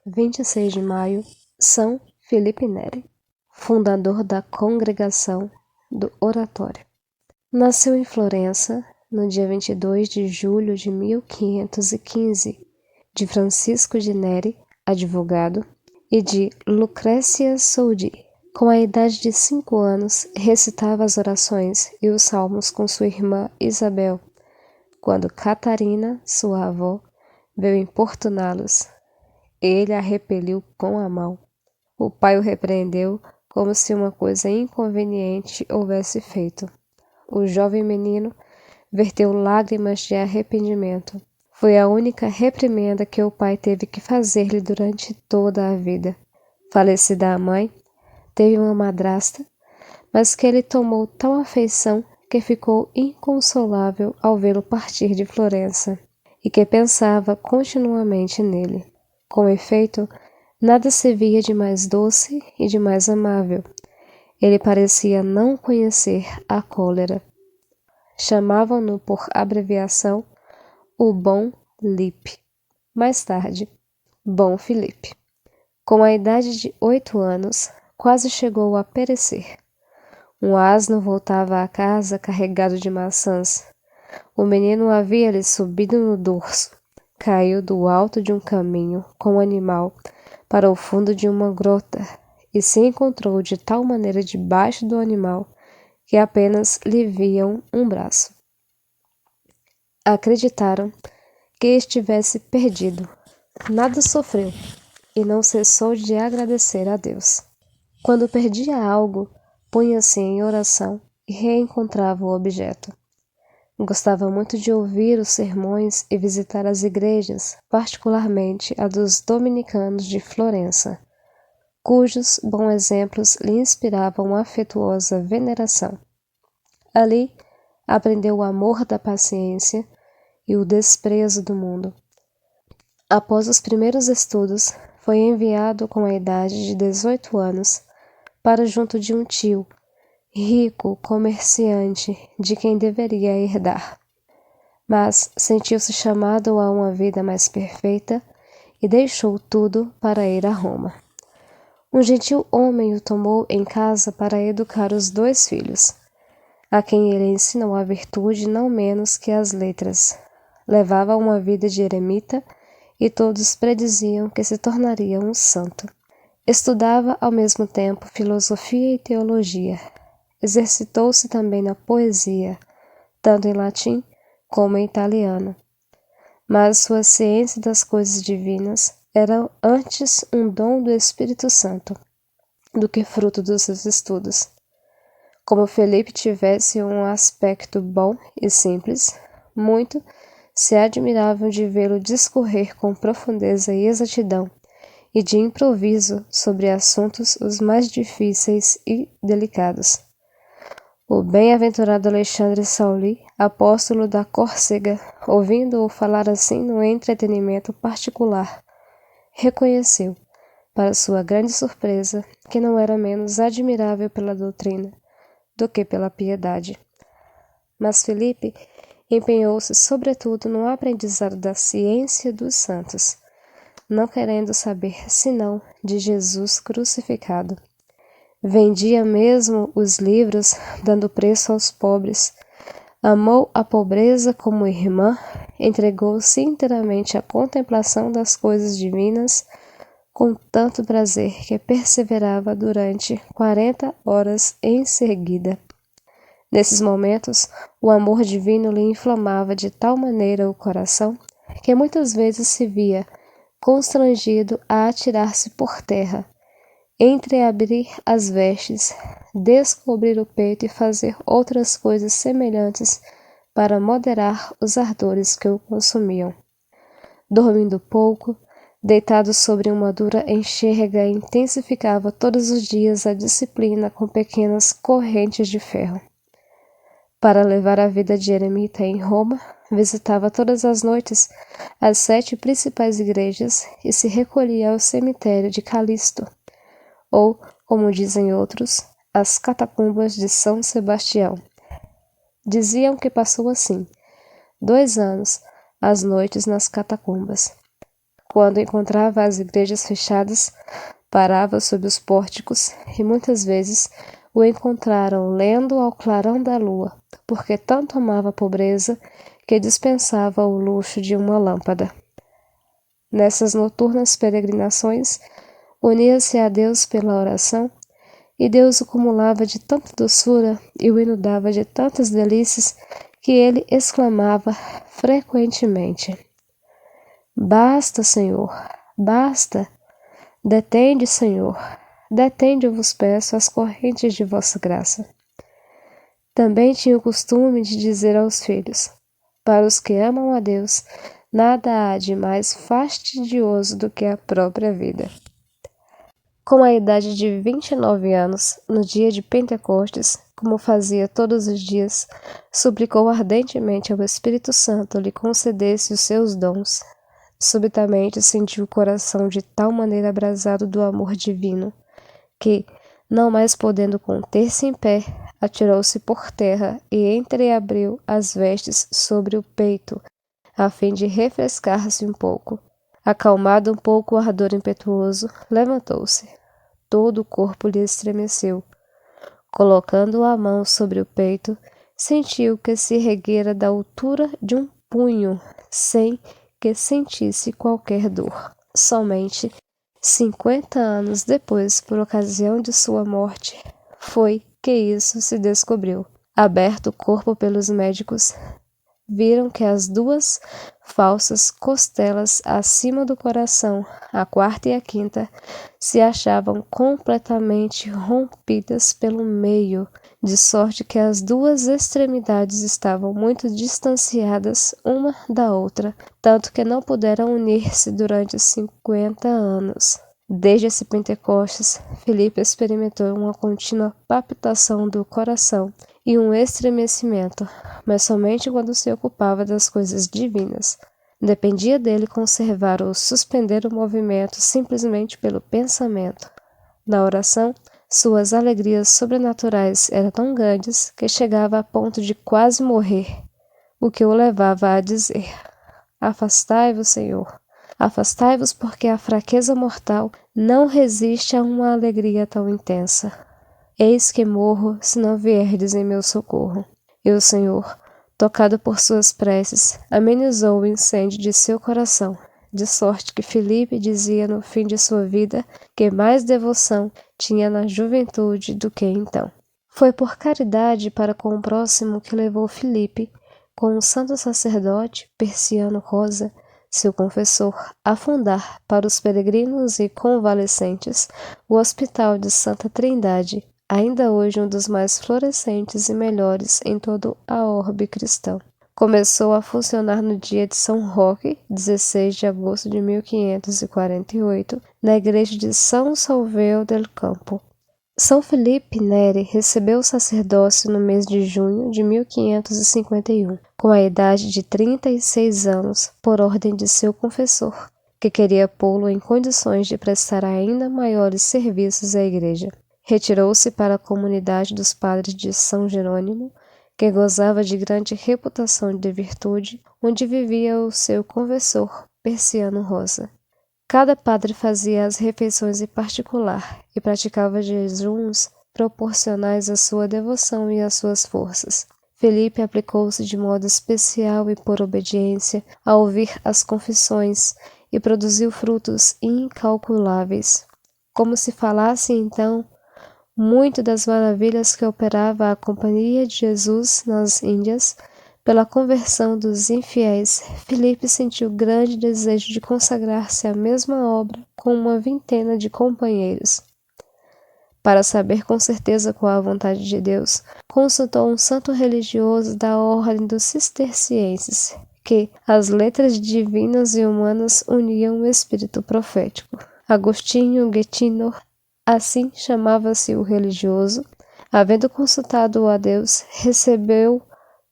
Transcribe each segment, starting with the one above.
26 de maio, São Felipe Neri, fundador da Congregação do Oratório. Nasceu em Florença, no dia 22 de julho de 1515, de Francisco de Neri, advogado, e de Lucrécia Soudi. Com a idade de 5 anos, recitava as orações e os salmos com sua irmã Isabel, quando Catarina, sua avó, veio importuná-los. Ele a repeliu com a mão. O pai o repreendeu como se uma coisa inconveniente houvesse feito. O jovem menino verteu lágrimas de arrependimento. Foi a única reprimenda que o pai teve que fazer-lhe durante toda a vida. Falecida a mãe, teve uma madrasta, mas que ele tomou tal afeição que ficou inconsolável ao vê-lo partir de Florença, e que pensava continuamente nele. Com efeito, nada se via de mais doce e de mais amável. Ele parecia não conhecer a cólera. Chamavam-no por abreviação o Bom Lipe. Mais tarde, Bom Felipe. Com a idade de 8 anos, quase chegou a perecer. Um asno voltava à casa carregado de maçãs. O menino havia-lhe subido no dorso. Caiu do alto de um caminho com o animal para o fundo de uma grota e se encontrou de tal maneira debaixo do animal que apenas lhe viam um braço. Acreditaram que estivesse perdido. Nada sofreu e não cessou de agradecer a Deus. Quando perdia algo, punha-se em oração e reencontrava o objeto. Gostava muito de ouvir os sermões e visitar as igrejas, particularmente a dos dominicanos de Florença, cujos bons exemplos lhe inspiravam afetuosa veneração. Ali, aprendeu o amor da paciência e o desprezo do mundo. Após os primeiros estudos, foi enviado com a idade de 18 anos para junto de um tio, rico comerciante de quem deveria herdar. Mas sentiu-se chamado a uma vida mais perfeita e deixou tudo para ir a Roma. Um gentil homem o tomou em casa para educar os 2 filhos, a quem ele ensinou a virtude não menos que as letras. Levava uma vida de eremita e todos prediziam que se tornaria um santo. Estudava ao mesmo tempo filosofia e teologia. Exercitou-se também na poesia, tanto em latim como em italiano. Mas sua ciência das coisas divinas era antes um dom do Espírito Santo do que fruto dos seus estudos. Como Felipe tivesse um aspecto bom e simples, muito se admiravam de vê-lo discorrer com profundeza e exatidão, e de improviso sobre assuntos os mais difíceis e delicados. O bem-aventurado Alexandre Sauli, apóstolo da Córcega, ouvindo-o falar assim no entretenimento particular, reconheceu, para sua grande surpresa, que não era menos admirável pela doutrina do que pela piedade. Mas Felipe empenhou-se sobretudo no aprendizado da ciência dos santos, não querendo saber senão de Jesus crucificado. Vendia mesmo os livros, dando preço aos pobres. Amou a pobreza como irmã, entregou-se inteiramente à contemplação das coisas divinas, com tanto prazer que perseverava durante 40 horas em seguida. Nesses momentos, o amor divino lhe inflamava de tal maneira o coração que muitas vezes se via constrangido a atirar-se por terra, entreabrir as vestes, descobrir o peito e fazer outras coisas semelhantes para moderar os ardores que o consumiam. Dormindo pouco, deitado sobre uma dura enxerga, intensificava todos os dias a disciplina com pequenas correntes de ferro. Para levar a vida de eremita em Roma, visitava todas as noites as 7 principais igrejas e se recolhia ao cemitério de Calixto, ou, como dizem outros, as catacumbas de São Sebastião. Diziam que passou assim 2 anos, as noites nas catacumbas. Quando encontrava as igrejas fechadas, parava sob os pórticos e muitas vezes o encontraram lendo ao clarão da lua, porque tanto amava a pobreza que dispensava o luxo de uma lâmpada. Nessas noturnas peregrinações, unia-se a Deus pela oração, e Deus o cumulava de tanta doçura e o inundava de tantas delícias que ele exclamava frequentemente: Basta, Senhor, basta! Detende, Senhor, detende, eu vos peço, as correntes de vossa graça. Também tinha o costume de dizer aos filhos: para os que amam a Deus, nada há de mais fastidioso do que a própria vida. Com a idade de 29 anos, no dia de Pentecostes, como fazia todos os dias, suplicou ardentemente ao Espírito Santo lhe concedesse os seus dons. Subitamente sentiu o coração de tal maneira abrasado do amor divino, que, não mais podendo conter-se em pé, atirou-se por terra e entreabriu as vestes sobre o peito, a fim de refrescar-se um pouco. Acalmado um pouco o ardor impetuoso, levantou-se. Todo o corpo lhe estremeceu. Colocando a mão sobre o peito, sentiu que se erguera da altura de um punho, sem que sentisse qualquer dor. Somente 50 anos depois, por ocasião de sua morte, foi que isso se descobriu. Aberto o corpo pelos médicos, viram que as duas falsas costelas acima do coração, a quarta e a quinta, se achavam completamente rompidas pelo meio, de sorte que as duas extremidades estavam muito distanciadas uma da outra, tanto que não puderam unir-se durante 50 anos. Desde esse Pentecostes, Filipe experimentou uma contínua palpitação do coração e um estremecimento, mas somente quando se ocupava das coisas divinas. Dependia dele conservar ou suspender o movimento simplesmente pelo pensamento. Na oração, suas alegrias sobrenaturais eram tão grandes que chegava a ponto de quase morrer, o que o levava a dizer: Afastai-vos, Senhor. Afastai-vos, porque a fraqueza mortal não resiste a uma alegria tão intensa. Eis que morro se não vierdes em meu socorro. E o Senhor, tocado por suas preces, amenizou o incêndio de seu coração, de sorte que Filipe dizia no fim de sua vida que mais devoção tinha na juventude do que então. Foi por caridade para com o próximo que levou Filipe, com o santo sacerdote Persiano Rosa, seu confessor, a fundar para os peregrinos e convalescentes o Hospital de Santa Trindade, ainda hoje um dos mais florescentes e melhores em todo a orbe cristão. Começou a funcionar no dia de São Roque, 16 de agosto de 1548, na igreja de São Salveu del Campo. São Felipe Neri recebeu o sacerdócio no mês de junho de 1551, com a idade de 36 anos, por ordem de seu confessor, que queria pô-lo em condições de prestar ainda maiores serviços à igreja. Retirou-se para a comunidade dos padres de São Jerônimo, que gozava de grande reputação de virtude, onde vivia o seu confessor, Persiano Rosa. Cada padre fazia as refeições em particular e praticava jejuns proporcionais à sua devoção e às suas forças. Felipe aplicou-se de modo especial e por obediência a ouvir as confissões e produziu frutos incalculáveis. Como se falasse então muito das maravilhas que operava a Companhia de Jesus nas Índias, pela conversão dos infiéis, Filipe sentiu grande desejo de consagrar-se à mesma obra com uma vintena de companheiros. Para saber com certeza qual a vontade de Deus, consultou um santo religioso da ordem dos cistercienses, que as letras divinas e humanas uniam o espírito profético. Agostinho Getino, assim chamava-se o religioso, havendo consultado a Deus, recebeu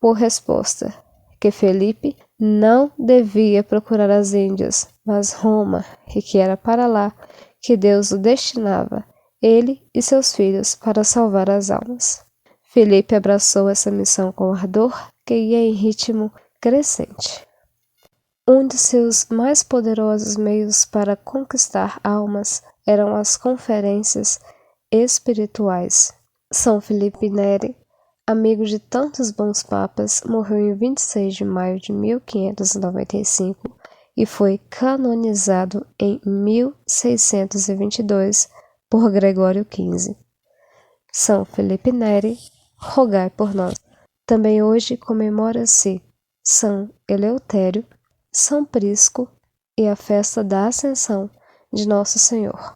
por resposta que Felipe não devia procurar as Índias, mas Roma, e que era para lá que Deus o destinava, ele e seus filhos, para salvar as almas. Felipe abraçou essa missão com ardor que ia em ritmo crescente. Um de seus mais poderosos meios para conquistar almas eram as conferências espirituais. São Felipe Neri, amigo de tantos bons papas, morreu em 26 de maio de 1595 e foi canonizado em 1622 por Gregório XV. São Felipe Neri, rogai por nós. Também hoje comemora-se São Eleutério, São Prisco e a festa da Ascensão de Nosso Senhor.